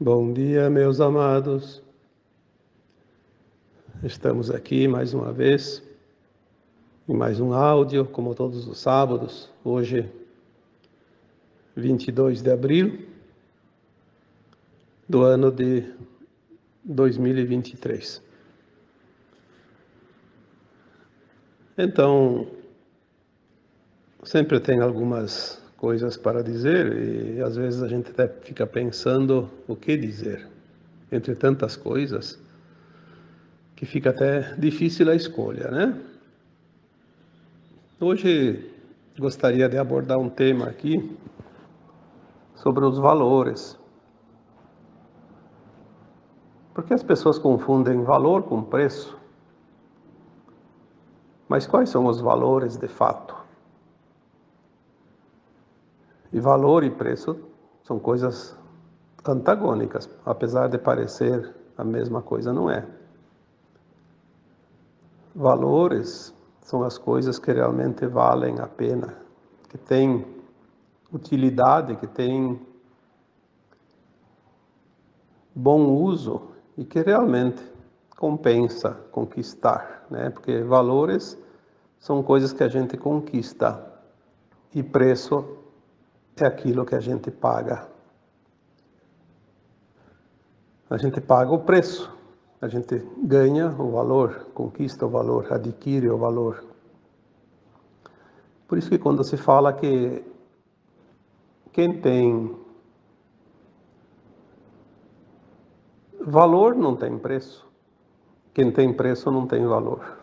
Bom dia, meus amados. Estamos aqui mais uma vez, em mais um áudio, como todos os sábados. Hoje, 22 de abril do ano de 2023. Então, sempre tem algumas coisas para dizer e às vezes a gente até fica pensando o que dizer. Entre tantas coisas, que fica até difícil a escolha, né? Hoje gostaria de abordar um tema aqui sobre os valores. Porque as pessoas confundem valor com preço. Mas quais são os valores de fato? E valor e preço são coisas antagônicas, apesar de parecer a mesma coisa, não é. Valores são as coisas que realmente valem a pena, que têm utilidade, que têm bom uso e que realmente compensa conquistar, né? Porque valores são coisas que a gente conquista e preço é aquilo que a gente paga. A gente paga o preço, a gente ganha o valor, conquista o valor, adquire o valor. Por isso que quando se fala que quem tem valor não tem preço, quem tem preço não tem valor.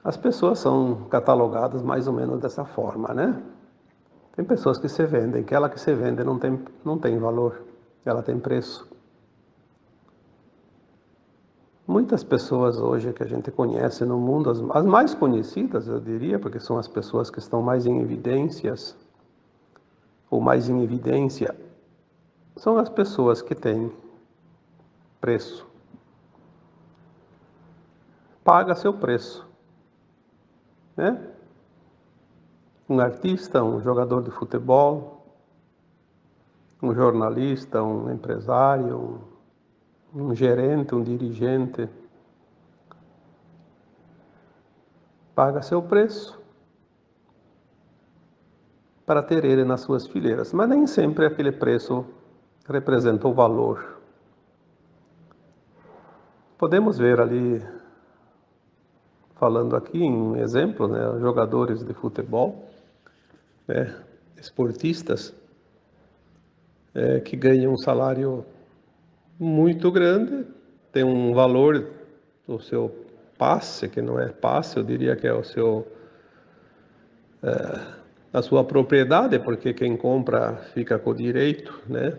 As pessoas são catalogadas mais ou menos dessa forma, né? Tem pessoas que se vendem, aquela que se vende não tem valor, ela tem preço. Muitas pessoas hoje que a gente conhece no mundo, as mais conhecidas, eu diria, porque são as pessoas que estão mais em evidências, ou mais em evidência, são as pessoas que têm preço. Paga seu preço, né? Um artista, um jogador de futebol, um jornalista, um empresário, um gerente, um dirigente, paga seu preço para ter ele nas suas fileiras, mas nem sempre aquele preço representa o valor. Podemos ver ali, falando aqui em exemplo, né, jogadores de futebol, né, esportistas, que ganham um salário muito grande, tem um valor do seu passe, que não é passe, eu diria que é a sua propriedade, porque quem compra fica com o direito, né?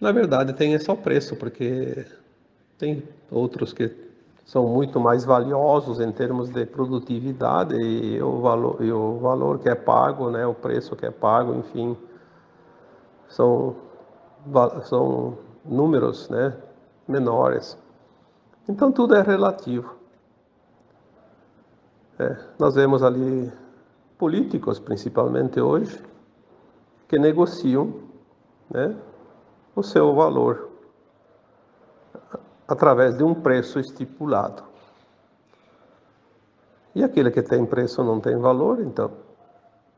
Na verdade tem só preço, porque tem outros que são muito mais valiosos em termos de produtividade e o valor que é pago, né, o preço que é pago, enfim, são números, né, menores. Então tudo é relativo. Nós vemos ali políticos, principalmente hoje, que negociam, né, o seu valor através de um preço estipulado. E aquele que tem preço não tem valor, então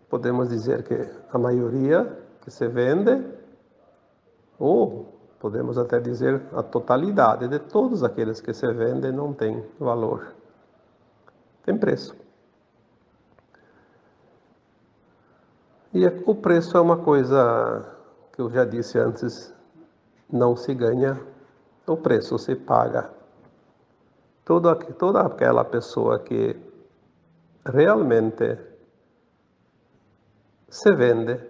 podemos dizer que a maioria que se vende, ou podemos até dizer a totalidade de todos aqueles que se vendem não tem valor, tem preço. E o preço é uma coisa que eu já disse antes, não se ganha, o preço se paga. Toda aquela pessoa que realmente se vende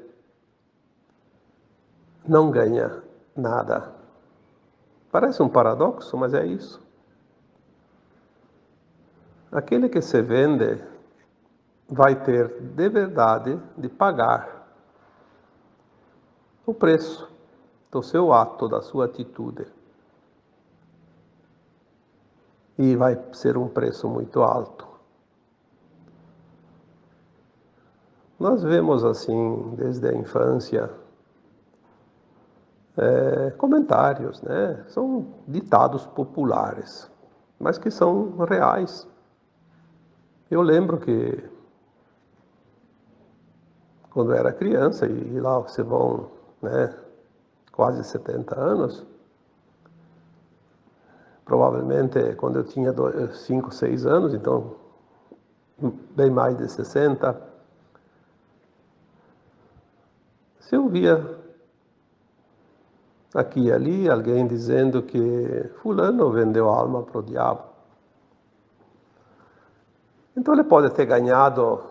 não ganha nada. Parece um paradoxo, mas é isso. Aquele que se vende vai ter de verdade de pagar o preço do seu ato, da sua atitude. E vai ser um preço muito alto. Nós vemos assim, desde a infância, comentários, né? São ditados populares, mas que são reais. Eu lembro que quando eu era criança, e lá se vão, né, quase 70 anos, provavelmente quando eu tinha 5, 6 anos, então bem mais de 60, se eu via aqui e ali alguém dizendo que fulano vendeu a alma para o diabo. Então ele pode ter ganhado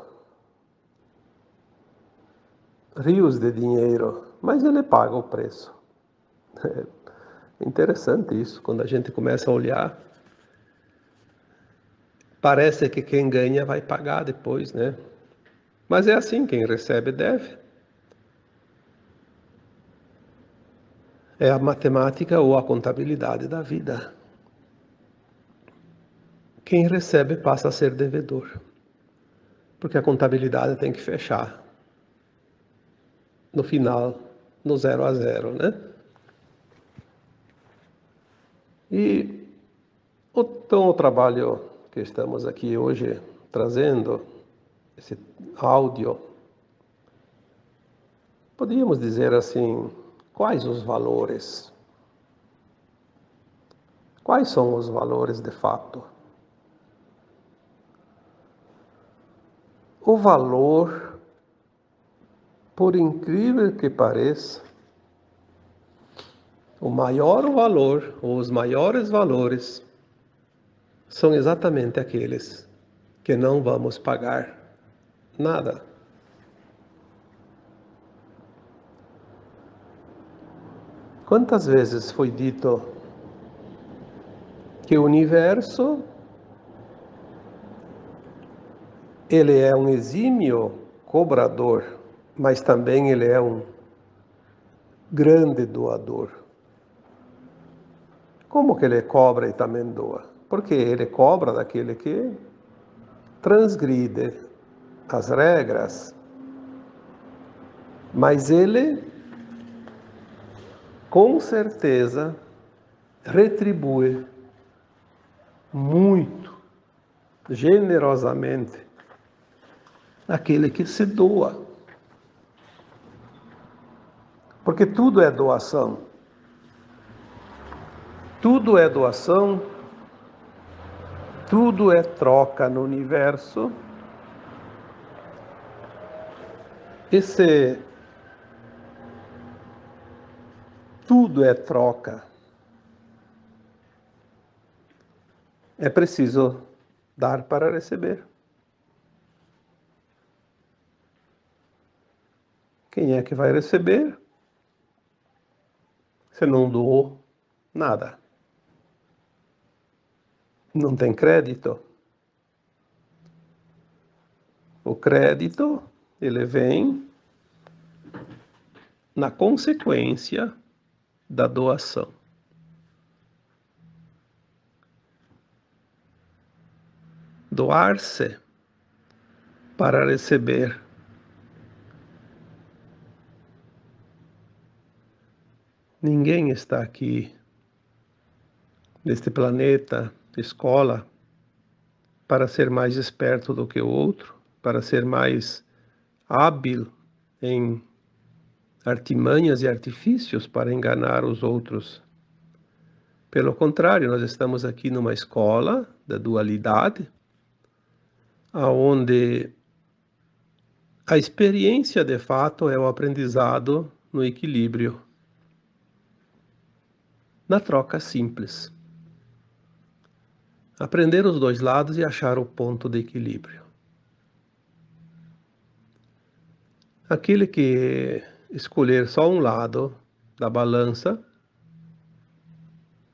rios de dinheiro, mas ele paga o preço. É interessante isso, quando a gente começa a olhar, parece que quem ganha vai pagar depois, né? Mas é assim, quem recebe deve. É a matemática ou a contabilidade da vida. Quem recebe passa a ser devedor, porque a contabilidade tem que fechar no final, no 0 a 0, né? E então o trabalho que estamos aqui hoje trazendo, esse áudio, podíamos dizer assim, quais os valores? Quais são os valores de fato? O valor, por incrível que pareça, o maior valor, ou os maiores valores, são exatamente aqueles que não vamos pagar nada. Quantas vezes foi dito que o universo ele é um exímio cobrador, mas também ele é um grande doador. Como que ele cobra e também doa? Porque ele cobra daquele que transgride as regras, mas ele, com certeza, retribui muito, generosamente, aquele que se doa. Porque tudo é doação. Tudo é doação, tudo é troca no universo. Esse tudo é troca. É preciso dar para receber. Quem é que vai receber? Você não doou nada. Não tem crédito. O crédito, ele vem na consequência da doação. Doar-se para receber. Ninguém está aqui neste planeta, escola, para ser mais esperto do que o outro, para ser mais hábil em artimanhas e artifícios para enganar os outros. Pelo contrário, nós estamos aqui numa escola da dualidade, aonde a experiência de fato é o aprendizado no equilíbrio, na troca simples. Aprender os dois lados e achar o ponto de equilíbrio. Aquele que escolher só um lado da balança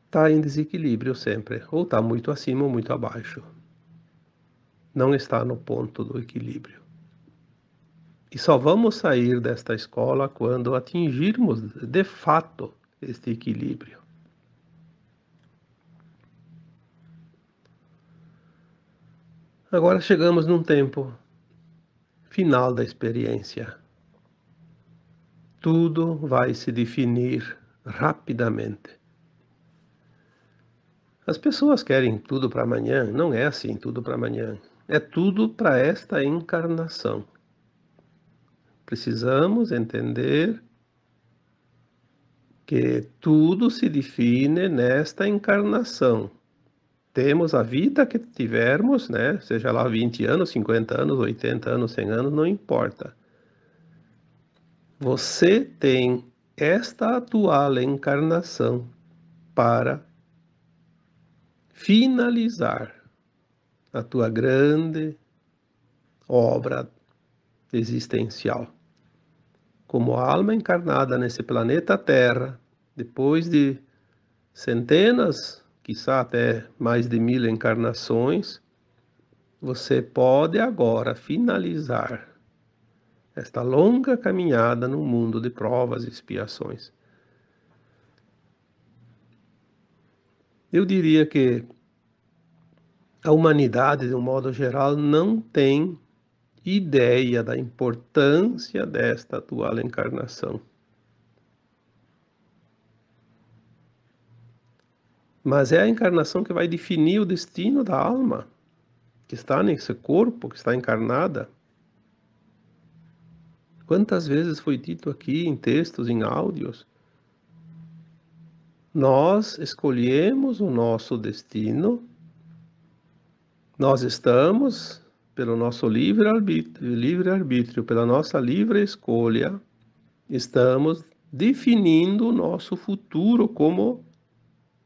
está em desequilíbrio sempre, ou está muito acima ou muito abaixo. Não está no ponto do equilíbrio. E só vamos sair desta escola quando atingirmos de fato este equilíbrio. Agora chegamos num tempo final da experiência. Tudo vai se definir rapidamente. As pessoas querem tudo para amanhã, não é assim tudo para amanhã. É tudo para esta encarnação. Precisamos entender que tudo se define nesta encarnação. Temos a vida que tivermos, né? Seja lá 20 anos, 50 anos, 80 anos, 100 anos, não importa. Você tem esta atual encarnação para finalizar a tua grande obra existencial. Como alma encarnada nesse planeta Terra, depois de centenas, quiçá até mais de 1000 encarnações, você pode agora finalizar esta longa caminhada no mundo de provas e expiações. Eu diria que a humanidade, de um modo geral, não tem ideia da importância desta atual encarnação. Mas é a encarnação que vai definir o destino da alma, que está nesse corpo, que está encarnada. Quantas vezes foi dito aqui em textos, em áudios, nós escolhemos o nosso destino, nós estamos, pelo nosso livre-arbítrio, pela nossa livre escolha, estamos definindo o nosso futuro como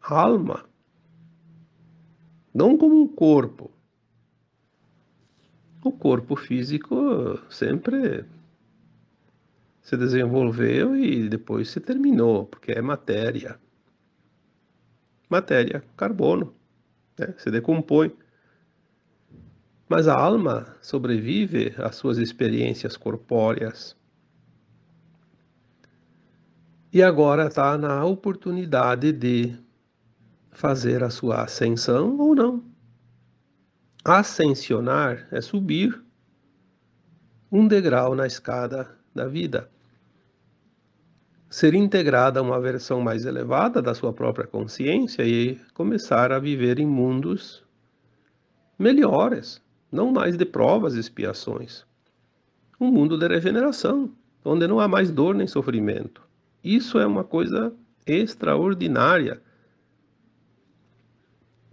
alma, não como um corpo. O corpo físico sempre se desenvolveu e depois se terminou, porque é matéria. Matéria, carbono, né? Se decompõe. Mas a alma sobrevive às suas experiências corpóreas. E agora está na oportunidade de fazer a sua ascensão ou não. Ascensionar é subir um degrau na escada da vida. Ser integrada a uma versão mais elevada da sua própria consciência e começar a viver em mundos melhores, não mais de provas e expiações. Um mundo de regeneração, onde não há mais dor nem sofrimento. Isso é uma coisa extraordinária.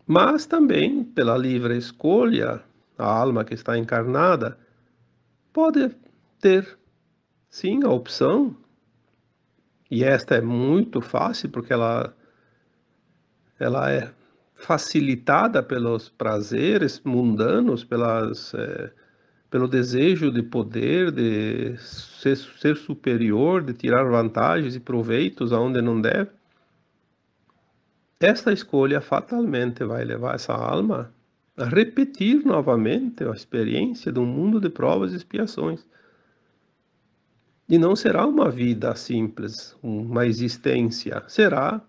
Mas também, pela livre escolha, a alma que está encarnada pode ter, sim, a opção, e esta é muito fácil, porque ela é facilitada pelos prazeres mundanos, pelo desejo de poder, de ser superior, de tirar vantagens e proveitos aonde não deve. Esta escolha fatalmente vai levar essa alma a repetir novamente a experiência de um mundo de provas e expiações. E não será uma vida simples, uma existência, será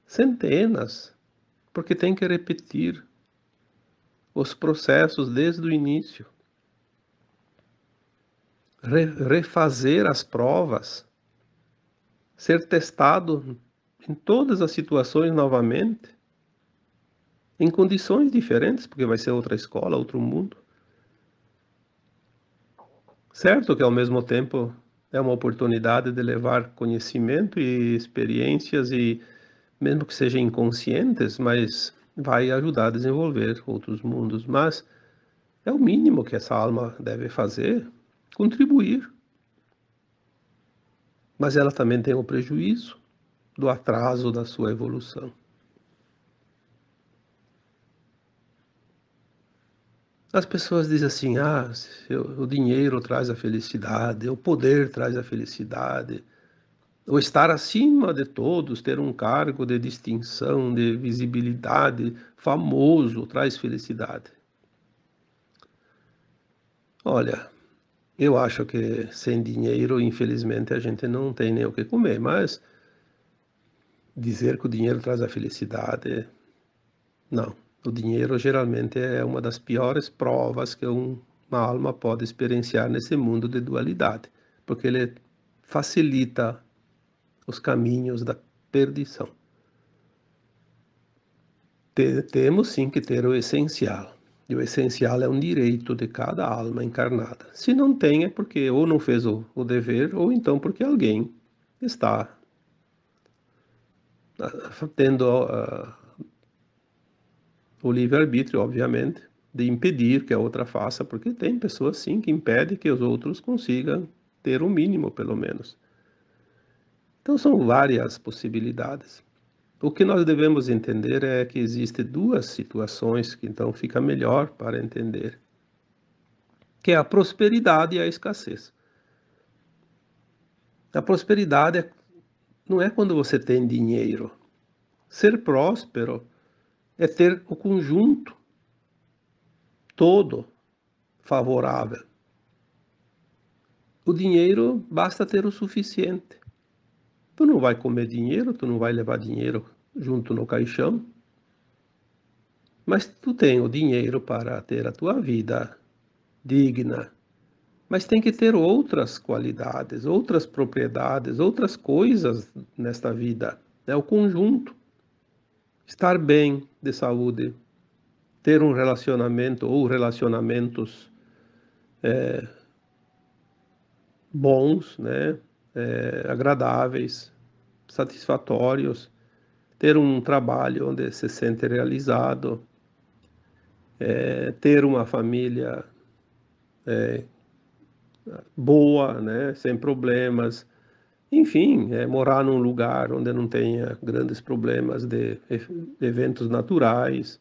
centenas, porque tem que repetir os processos desde o início, refazer as provas, ser testado em todas as situações novamente, em condições diferentes, porque vai ser outra escola, outro mundo. Certo que ao mesmo tempo é uma oportunidade de levar conhecimento e experiências, e mesmo que sejam inconscientes, mas vai ajudar a desenvolver outros mundos. Mas é o mínimo que essa alma deve fazer, contribuir. Mas ela também tem o prejuízo do atraso da sua evolução. As pessoas dizem assim, o dinheiro traz a felicidade, o poder traz a felicidade, o estar acima de todos, ter um cargo de distinção, de visibilidade, famoso, traz felicidade. Olha, eu acho que sem dinheiro, infelizmente, a gente não tem nem o que comer, mas dizer que o dinheiro traz a felicidade, não. O dinheiro geralmente é uma das piores provas que uma alma pode experienciar nesse mundo de dualidade, porque ele facilita os caminhos da perdição. Temos sim que ter o essencial. E o essencial é um direito de cada alma encarnada. Se não tem, é porque ou não fez o dever, ou então porque alguém está tendo o livre-arbítrio, obviamente, de impedir que a outra faça, porque tem pessoas sim que impedem que os outros consigam ter o mínimo, pelo menos. Então são várias possibilidades. O que nós devemos entender é que existem duas situações que então fica melhor para entender, que é a prosperidade e a escassez. A prosperidade não é quando você tem dinheiro. Ser próspero é ter o conjunto todo favorável. O dinheiro basta ter o suficiente. Tu não vai comer dinheiro, tu não vai levar dinheiro junto no caixão, mas tu tem o dinheiro para ter a tua vida digna. Mas tem que ter outras qualidades, outras propriedades, outras coisas nesta vida. É o conjunto. Estar bem de saúde, ter um relacionamento ou relacionamentos bons, né? Agradáveis, satisfatórios, ter um trabalho onde se sente realizado, ter uma família boa, né? Sem problemas. Enfim, morar num lugar onde não tenha grandes problemas de eventos naturais,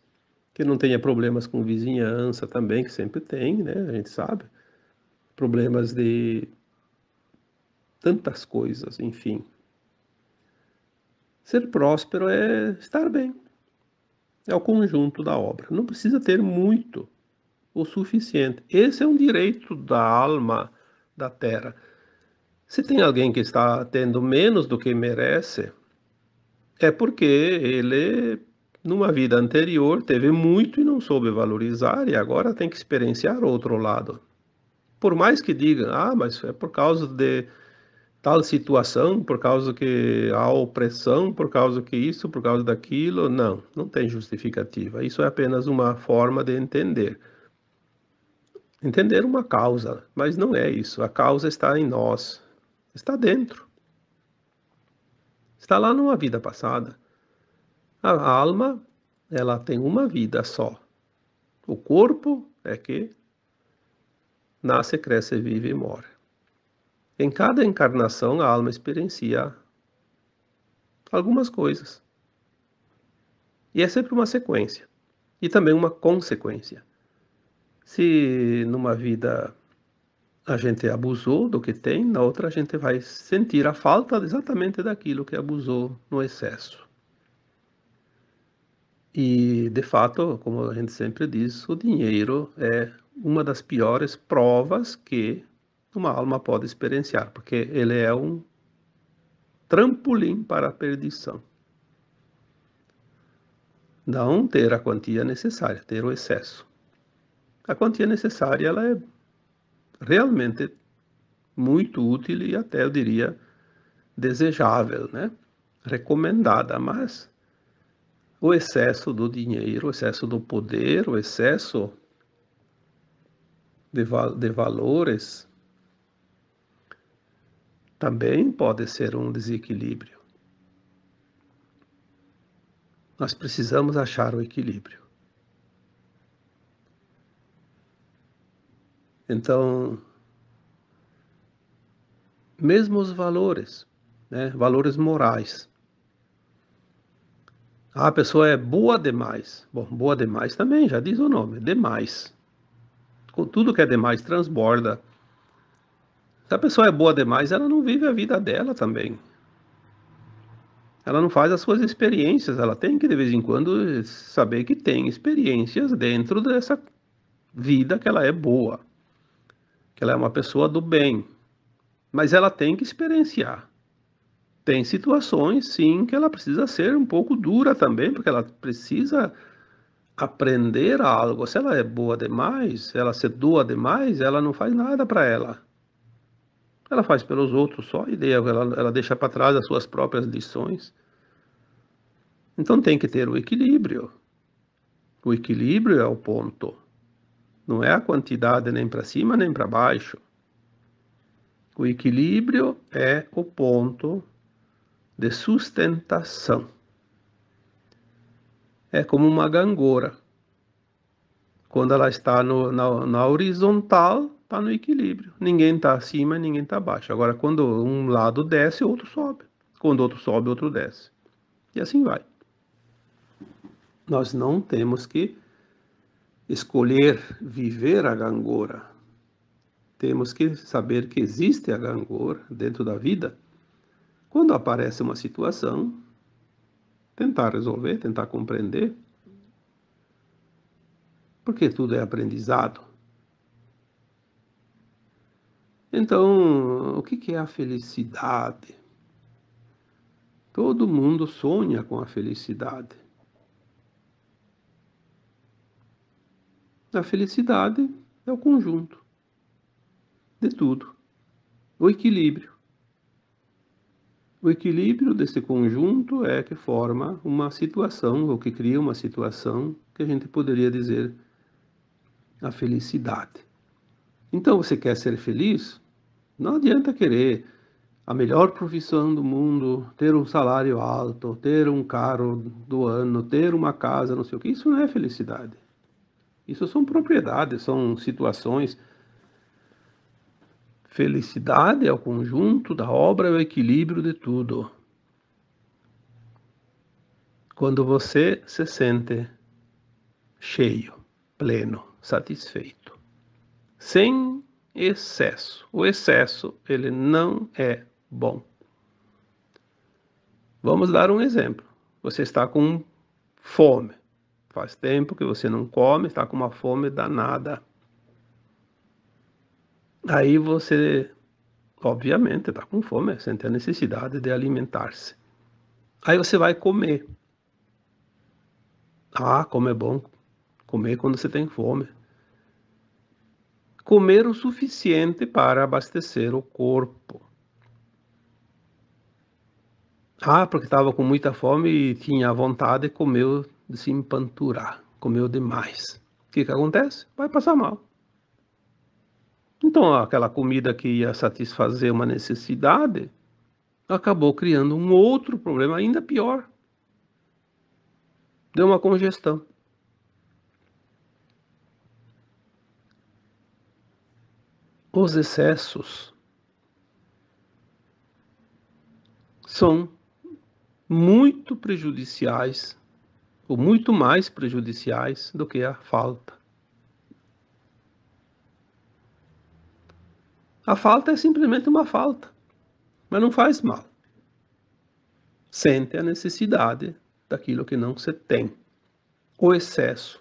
que não tenha problemas com vizinhança também, que sempre tem, né? A gente sabe. Problemas de tantas coisas, enfim. Ser próspero é estar bem. É o conjunto da obra. Não precisa ter muito, o suficiente. Esse é um direito da alma da terra. Se tem alguém que está tendo menos do que merece, é porque ele, numa vida anterior, teve muito e não soube valorizar, e agora tem que experienciar o outro lado. Por mais que diga, mas é por causa de tal situação, por causa que há opressão, por causa que isso, por causa daquilo. Não, não tem justificativa. Isso é apenas uma forma de entender. Entender uma causa, mas não é isso. A causa está em nós, está dentro, está lá numa vida passada. A alma, ela tem uma vida só. O corpo é que nasce, cresce, vive e morre. Em cada encarnação, a alma experiencia algumas coisas. E é sempre uma sequência. E também uma consequência. Se numa vida a gente abusou do que tem, na outra a gente vai sentir a falta exatamente daquilo que abusou no excesso. E, de fato, como a gente sempre diz, o dinheiro é uma das piores provas que uma alma pode experienciar, porque ele é um trampolim para a perdição. Não ter a quantia necessária, ter o excesso. A quantia necessária, ela é realmente muito útil e até, eu diria, desejável, né? Recomendada, mas o excesso do dinheiro, o excesso do poder, o excesso de valores também pode ser um desequilíbrio. Nós precisamos achar o equilíbrio. Então, mesmo os valores, né? Valores morais. A pessoa é boa demais. Bom, boa demais também, já diz o nome, demais. Tudo que é demais transborda. Se a pessoa é boa demais, ela não vive a vida dela também. Ela não faz as suas experiências, ela tem que de vez em quando saber que tem experiências dentro dessa vida que ela é boa, que ela é uma pessoa do bem, mas ela tem que experienciar. Tem situações, sim, que ela precisa ser um pouco dura também, porque ela precisa aprender algo. Se ela é boa demais, ela se doa demais, ela não faz nada para ela. Ela faz pelos outros só, e daí ela deixa para trás as suas próprias lições. Então tem que ter o equilíbrio. O equilíbrio é o ponto. Não é a quantidade nem para cima nem para baixo. O equilíbrio é o ponto de sustentação. É como uma gangorra. Quando ela está na horizontal, está no equilíbrio. Ninguém está acima, ninguém está abaixo. Agora, quando um lado desce, o outro sobe. Quando o outro sobe, o outro desce. E assim vai. Nós não temos que escolher viver a gangorra. Temos que saber que existe a gangorra dentro da vida. Quando aparece uma situação, tentar resolver, tentar compreender, porque tudo é aprendizado. Então, o que é a felicidade? Todo mundo sonha com a felicidade. A felicidade é o conjunto de tudo, o equilíbrio. O equilíbrio desse conjunto é que forma uma situação, ou que cria uma situação que a gente poderia dizer a felicidade. Então, você quer ser feliz? Não adianta querer a melhor profissão do mundo, ter um salário alto, ter um carro do ano, ter uma casa, não sei o que. Isso não é felicidade. Isso são propriedades, são situações. Felicidade é o conjunto da obra, é o equilíbrio de tudo. Quando você se sente cheio, pleno, satisfeito, sem excesso. O excesso, ele não é bom. Vamos dar um exemplo. Você está com fome. Faz tempo que você não come, está com uma fome danada. Aí você, obviamente, está com fome, sente a necessidade de alimentar-se. Aí você vai comer. Ah, como é bom comer quando você tem fome. Comer o suficiente para abastecer o corpo. Ah, porque estava com muita fome e tinha vontade e comeu de se empanturar, comeu demais. O que acontece? Vai passar mal. Então, aquela comida que ia satisfazer uma necessidade, acabou criando um outro problema ainda pior. Deu uma congestão. Os excessos são muito prejudiciais, ou muito mais prejudiciais do que a falta. A falta é simplesmente uma falta, mas não faz mal. Sente a necessidade daquilo que não se tem. O excesso,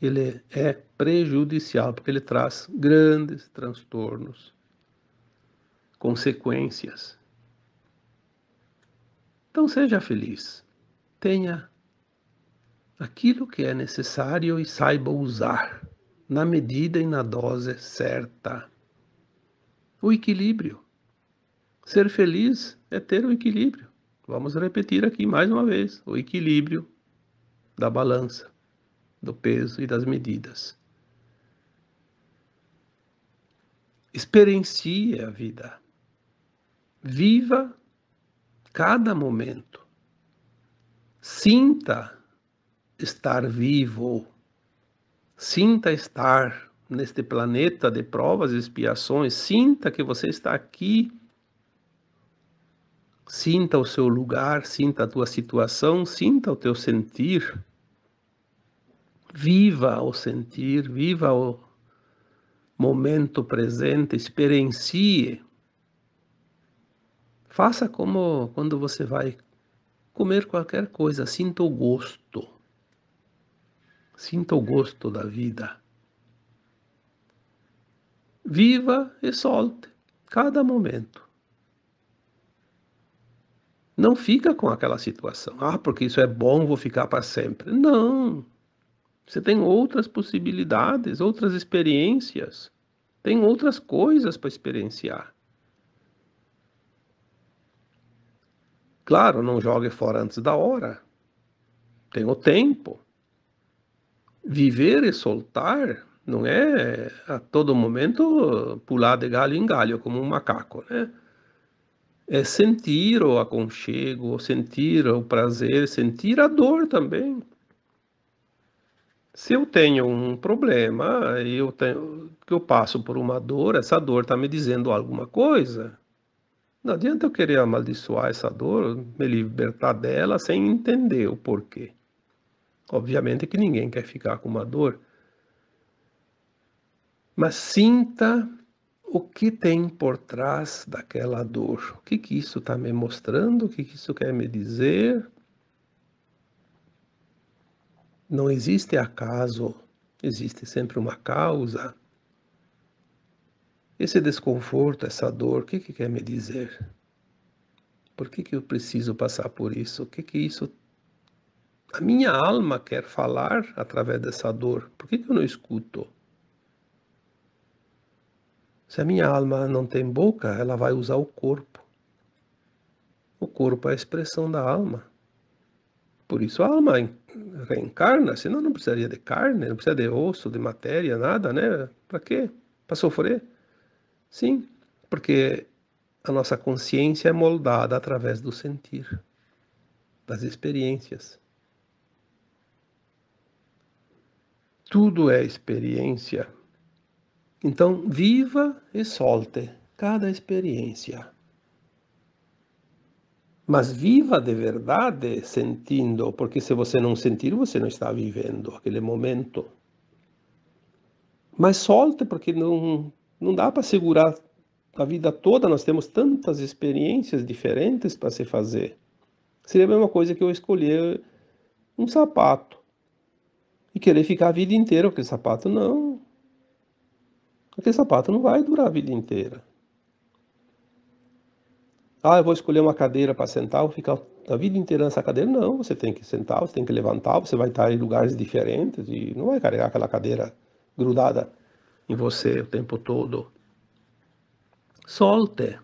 ele é prejudicial, porque ele traz grandes transtornos, consequências. Então seja feliz, tenha aquilo que é necessário e saiba usar, na medida e na dose certa. O equilíbrio. Ser feliz é ter o equilíbrio. Vamos repetir aqui mais uma vez, o equilíbrio da balança, do peso e das medidas. Experiencie a vida. Viva cada momento. Sinta estar vivo. Sinta estar neste planeta de provas e expiações. Sinta que você está aqui. Sinta o seu lugar, sinta a tua situação, sinta o teu sentir. Viva o sentir, viva o momento presente, experiencie. Faça como quando você vai comer qualquer coisa, sinta o gosto. Sinta o gosto da vida. Viva e solte cada momento. Não fica com aquela situação. Ah, porque isso é bom, vou ficar para sempre. Não. Você tem outras possibilidades, outras experiências. Tem outras coisas para experienciar. Claro, não jogue fora antes da hora. Tem o tempo. Viver e soltar não é a todo momento pular de galho em galho como um macaco, né? É sentir o aconchego, sentir o prazer, sentir a dor também. Se eu tenho um problema, que eu passo por uma dor, essa dor está me dizendo alguma coisa. Não adianta eu querer amaldiçoar essa dor, me libertar dela sem entender o porquê. Obviamente que ninguém quer ficar com uma dor, mas sinta o que tem por trás daquela dor. O que que isso está me mostrando? O que que isso quer me dizer? Não existe acaso, existe sempre uma causa. Esse desconforto, essa dor, o que que quer me dizer? Por que que eu preciso passar por isso? O que que isso... A minha alma quer falar através dessa dor. Por que que eu não escuto? Se a minha alma não tem boca, ela vai usar o corpo. O corpo é a expressão da alma. Por isso a alma reencarna, senão não precisaria de carne, não precisa de osso, de matéria, nada, né? Para quê? Para sofrer? Sim, porque a nossa consciência é moldada através do sentir, das experiências. Tudo é experiência. Então, viva e solte cada experiência. Mas viva de verdade sentindo, porque se você não sentir, você não está vivendo aquele momento. Mas solte, porque não dá para segurar a vida toda, nós temos tantas experiências diferentes para se fazer. Seria a mesma coisa que eu escolher um sapato e querer ficar a vida inteira com aquele sapato. Não, aquele sapato não vai durar a vida inteira. Ah, eu vou escolher uma cadeira para sentar, vou ficar a vida inteira nessa cadeira. Não, você tem que sentar, você tem que levantar, você vai estar em lugares diferentes e não vai carregar aquela cadeira grudada em você o tempo todo. Solte.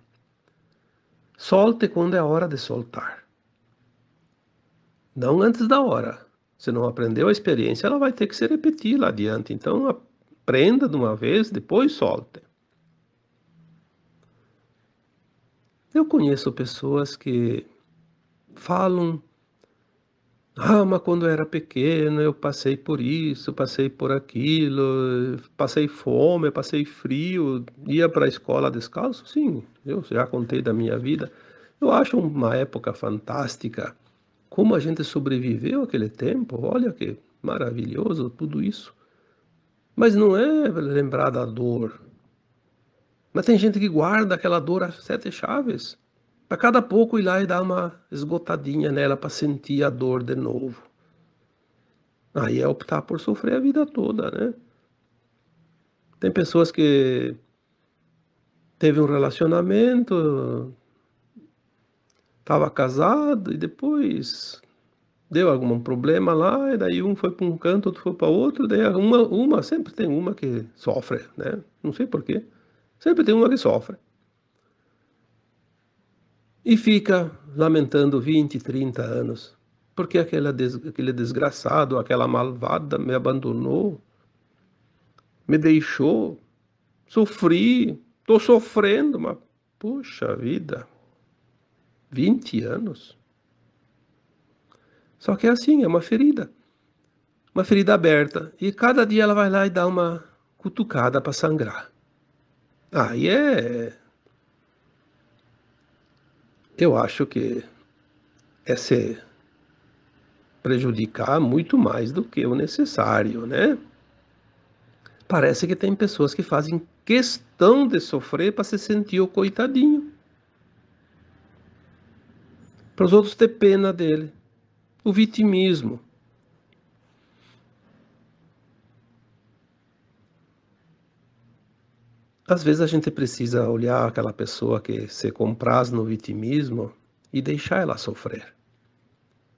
Solte quando é a hora de soltar. Não antes da hora. Se não aprendeu a experiência, ela vai ter que se repetir lá adiante. Então, aprenda de uma vez, depois solte. Eu conheço pessoas que falam: ah, mas quando eu era pequeno eu passei por isso, passei por aquilo, passei fome, passei frio, ia para a escola descalço. Sim, eu já contei da minha vida. Eu acho uma época fantástica. Como a gente sobreviveu aquele tempo, olha que maravilhoso tudo isso. Mas não é lembrar da dor. Mas tem gente que guarda aquela dor a sete chaves. Para cada pouco ir lá e dar uma esgotadinha nela para sentir a dor de novo. Aí é optar por sofrer a vida toda, né? Tem pessoas que teve um relacionamento, estava casado e depois deu algum problema lá, e daí um foi para um canto, outro foi para outro, daí sempre tem uma que sofre, né? Não sei por quê. Sempre tem uma que sofre. E fica lamentando 20, 30 anos. Porque aquele desgraçado, aquela malvada me abandonou, me deixou, sofri, estou sofrendo, mas puxa vida, 20 anos. Só que é assim, é uma ferida aberta. E cada dia ela vai lá e dá uma cutucada para sangrar. Aí eu acho que é se prejudicar muito mais do que o necessário, né? Parece que tem pessoas que fazem questão de sofrer para se sentir o coitadinho, para os outros ter pena dele. O vitimismo. Às vezes a gente precisa olhar aquela pessoa que se compraz no vitimismo e deixar ela sofrer.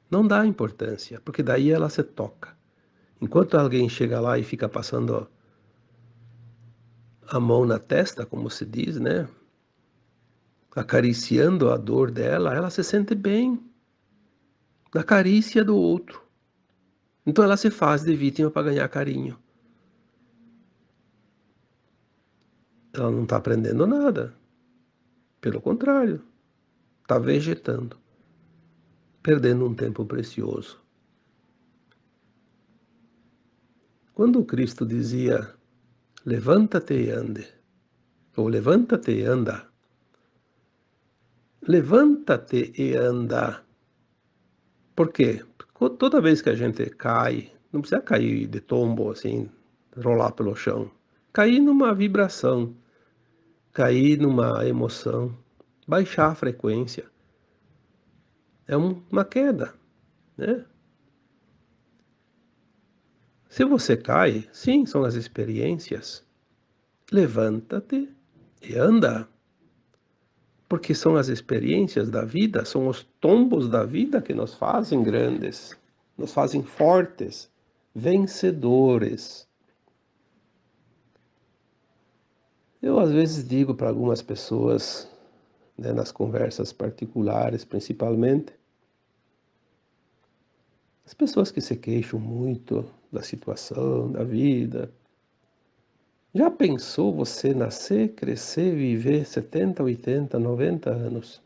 Não dá importância, porque daí ela se toca. Enquanto alguém chega lá e fica passando a mão na testa, como se diz, né? Acariciando a dor dela, ela se sente bem na carícia do outro. Então ela se faz de vítima para ganhar carinho. Ela não está aprendendo nada. Pelo contrário, está vegetando, perdendo um tempo precioso. Quando Cristo dizia, levanta-te e ande, ou levanta-te e anda, levanta-te e anda. Por quê? Porque toda vez que a gente cai, não precisa cair de tombo assim, rolar pelo chão. Cair numa vibração, cair numa emoção, baixar a frequência. É uma queda, né? Se você cai, sim, são as experiências. Levanta-te e anda. Porque são as experiências da vida, são os tombos da vida que nos fazem grandes, nos fazem fortes, vencedores. Eu às vezes digo para algumas pessoas, né, nas conversas particulares principalmente, as pessoas que se queixam muito da situação, da vida. Já pensou você nascer, crescer, viver 70, 80, 90 anos?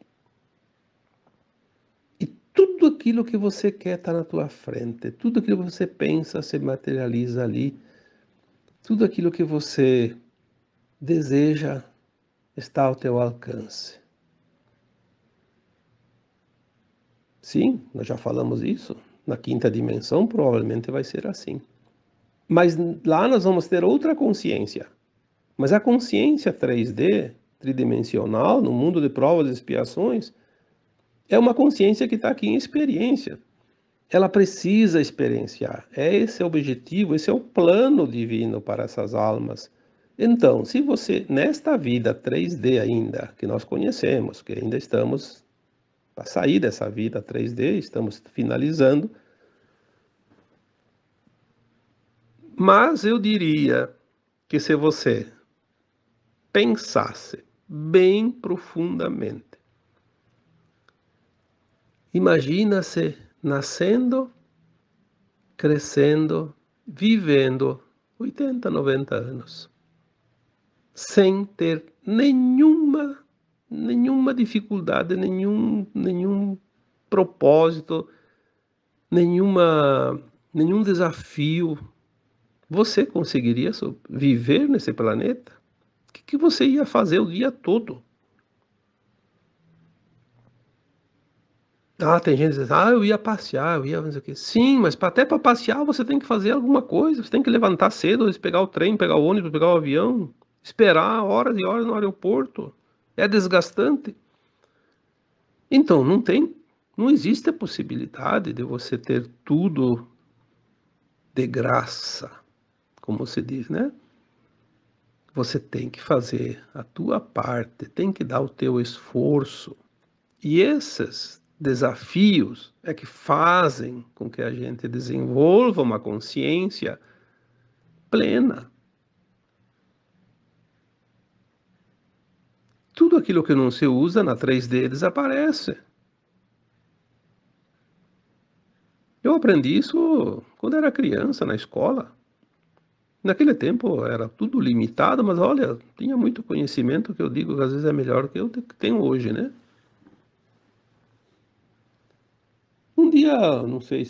E tudo aquilo que você quer está na tua frente, tudo aquilo que você pensa se materializa ali, tudo aquilo que você deseja está ao teu alcance. Sim, nós já falamos isso. Na quinta dimensão provavelmente vai ser assim. Mas lá nós vamos ter outra consciência. Mas a consciência 3D, tridimensional, no mundo de provas e expiações, é uma consciência que está aqui em experiência. Ela precisa experienciar. Esse é o objetivo, esse é o plano divino para essas almas. Então, se você, nesta vida 3D ainda, que nós conhecemos, que ainda estamos para sair dessa vida 3D, estamos finalizando, mas eu diria que se você pensasse bem profundamente, imagina-se nascendo, crescendo, vivendo 80, 90 anos, sem ter nenhuma dificuldade, nenhum propósito, nenhum desafio. Você conseguiria viver nesse planeta? O que você ia fazer o dia todo? Ah, tem gente que diz, eu ia passear, eu ia fazer o quê? Sim, mas até para passear você tem que fazer alguma coisa. Você tem que levantar cedo, pegar o trem, pegar o ônibus, pegar o avião, esperar horas e horas no aeroporto. É desgastante. Então, não existe a possibilidade de você ter tudo de graça, como se diz, né? Você tem que fazer a tua parte, tem que dar o teu esforço. E esses desafios é que fazem com que a gente desenvolva uma consciência plena. Tudo aquilo que não se usa na 3D desaparece. Eu aprendi isso quando era criança, na escola. Naquele tempo era tudo limitado, mas olha, tinha muito conhecimento que eu digo que às vezes é melhor que eu tenho hoje, né? Um dia, não sei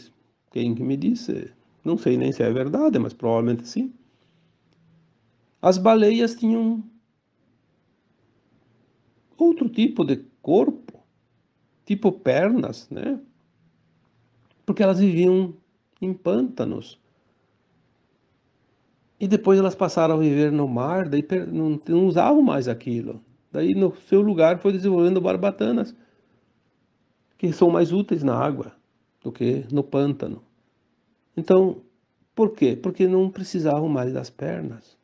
quem que me disse, não sei nem se é verdade, mas provavelmente sim. As baleias tinham outro tipo de corpo, tipo pernas, né? Porque elas viviam em pântanos. E depois elas passaram a viver no mar, daí não usavam mais aquilo. Daí no seu lugar foi desenvolvendo barbatanas, que são mais úteis na água do que no pântano. Então, por quê? Porque não precisavam mais das pernas.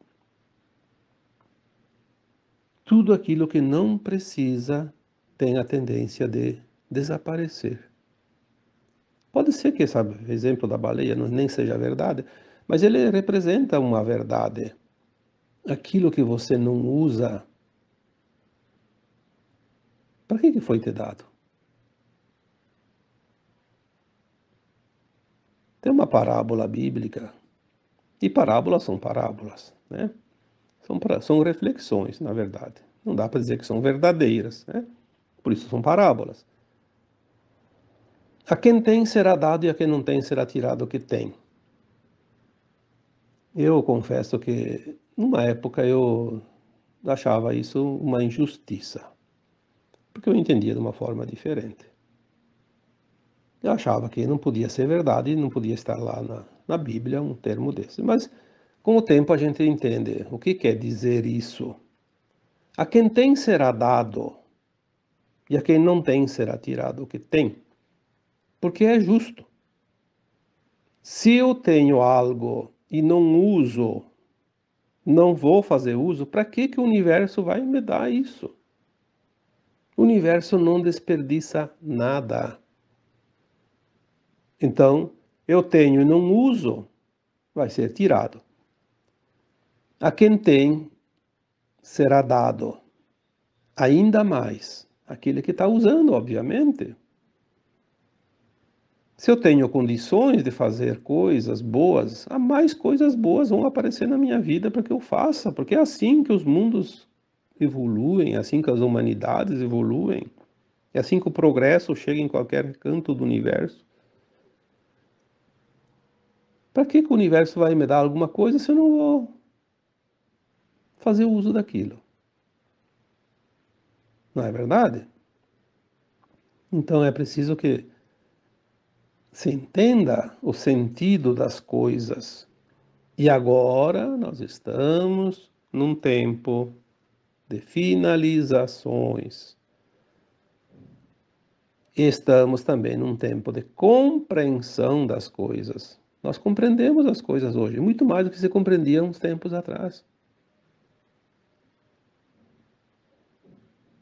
Tudo aquilo que não precisa tem a tendência de desaparecer. Pode ser que esse exemplo da baleia nem seja verdade, mas ele representa uma verdade. aquilo que você não usa, para que foi te dado? Tem uma parábola bíblica, e parábolas são parábolas, né? São reflexões, na verdade. Não dá para dizer que são verdadeiras, né? Por isso são parábolas. A quem tem será dado e a quem não tem será tirado o que tem. Eu confesso que, numa época, eu achava isso uma injustiça, porque eu entendia de uma forma diferente. Eu achava que não podia ser verdade, não podia estar lá na Bíblia um termo desse. Mas, com o tempo, a gente entende o que quer dizer isso. A quem tem será dado, e a quem não tem será tirado o que tem, porque é justo. Se eu tenho algo e não uso, não vou fazer uso, para que o universo vai me dar isso? O universo não desperdiça nada. Então, eu tenho e não uso, vai ser tirado. A quem tem será dado ainda mais. Aquele que está usando, obviamente. Se eu tenho condições de fazer coisas boas, há mais coisas boas vão aparecer na minha vida para que eu faça, porque é assim que os mundos evoluem, é assim que as humanidades evoluem, é assim que o progresso chega em qualquer canto do universo. Para que o universo vai me dar alguma coisa se eu não vou fazer uso daquilo? Não é verdade? Então é preciso que se entenda o sentido das coisas. E agora nós estamos num tempo de finalizações. Estamos também num tempo de compreensão das coisas. Nós compreendemos as coisas hoje, muito mais do que se compreendia uns tempos atrás.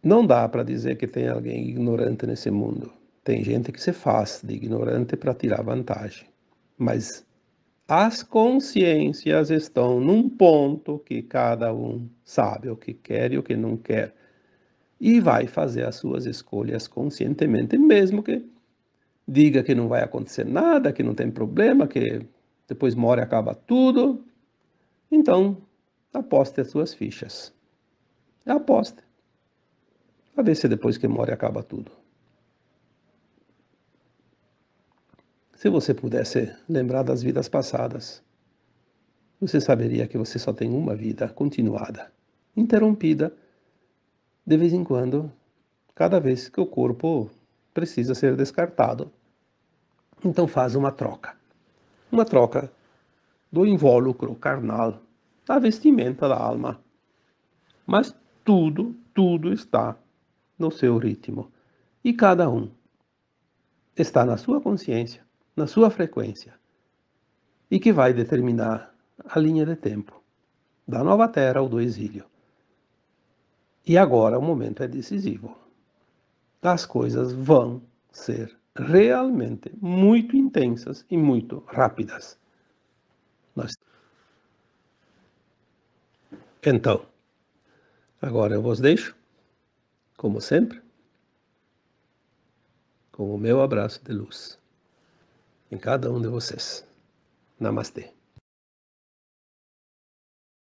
Não dá para dizer que tem alguém ignorante nesse mundo. Tem gente que se faz de ignorante para tirar vantagem. Mas as consciências estão num ponto que cada um sabe o que quer e o que não quer. E vai fazer as suas escolhas conscientemente, mesmo que diga que não vai acontecer nada, que não tem problema, que depois morre e acaba tudo. Então, aposte as suas fichas. Aposte. A ver se depois que morre acaba tudo. Se você pudesse lembrar das vidas passadas, você saberia que você só tem uma vida continuada, interrompida de vez em quando, cada vez que o corpo precisa ser descartado. Então faz uma troca do invólucro carnal, da vestimenta da alma. Mas tudo está no seu ritmo. E cada um está na sua consciência, na sua frequência, e que vai determinar a linha de tempo da nova terra ou do exílio. E agora o momento é decisivo. As coisas vão ser realmente muito intensas e muito rápidas. Então, agora eu vos deixo, como sempre, com o meu abraço de luz em cada um de vocês. Namastê.